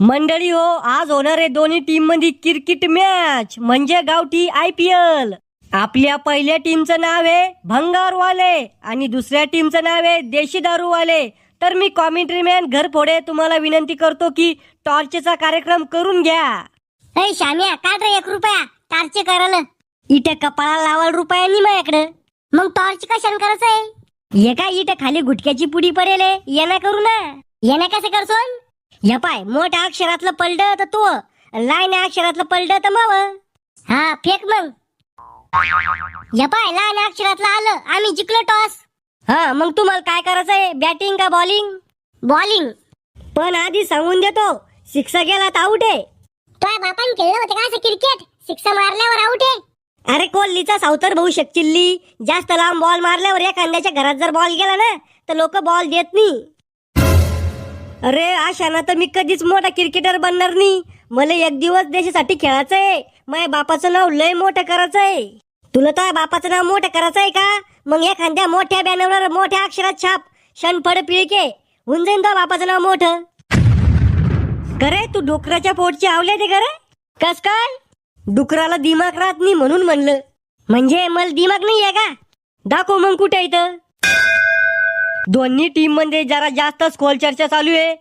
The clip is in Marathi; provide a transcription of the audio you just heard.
मंडळी हो, आज होणार आहे दोन्ही टीम मध्ये क्रिकेट मॅच म्हणजे गावठी IPL. आपल्या पहिल्या टीमचं नाव आहे भंगारवाले आणि दुसऱ्या टीमचं नाव आहे देशी दारूवाले. तर मी कॉमेंट्री मॅन घरफोडे तुम्हाला विनंती करतो की टॉर्चचा कार्यक्रम करून घ्या. अय शाम्या, काढ रे 1 रुपया टॉर्च करायला. इथे कपाळाला लावाल रुपया नाही माझ्याकडे. मग टॉर्च कशाला करायचंय? हे काय इथे खाली गुटक्याची पुडी पडेल येणा करू ना. येणं कसं करसोन? या पाय मोठ्या अक्षरातलं पलड तर तो, लहान अक्षरातलं पलड तर माव. हा फेक मग. या पाय लहान अक्षरातलं आलं, आम्ही जिंकलो टॉस. हा मग तुम्हाला काय करायचंय, बॅटिंग का बॉलिंग? बॉलिंग. पण आधी सांगून देतो, सिक्स गेला तर आउट आहे. तुझ्या बापान खेळलं होतं का असं क्रिकेट? 6 मारल्यावर आउट आहे. अरे कोहलीचा सावतर भाऊ शकचिल्ली, जास्त लांब बॉल मारल्यावर एखाद्याच्या घरात जर बॉल गेला ना तर लोक बॉल देत नाही. अरे अशाना तर मी कधीच मोठा क्रिकेटर बनणार नाही. मला एक दिवस देशासाठी खेळायचंय. माझ्या बापाचं नाव लय मोठं करायचंय. तुला तर बापाचं नाव मोठं करायचंय का? मग एखाद्या मोठ्या बॅनरवर मोठ्या अक्षरात छाप, क्षणफड पिळके, होऊन जाईन तो बापाचं नाव मोठं. करे तू डुकराच्या पोटची आवले ते करे कस काय? डुकराला दिमाग राहत नाही म्हणून म्हणलं. म्हणजे मला दिमाग नाही आहे का? दाखव मग कुठे इथं. दोन्ही टीम मध्ये जरा जास्तच खोल चर्चा चालू आहे.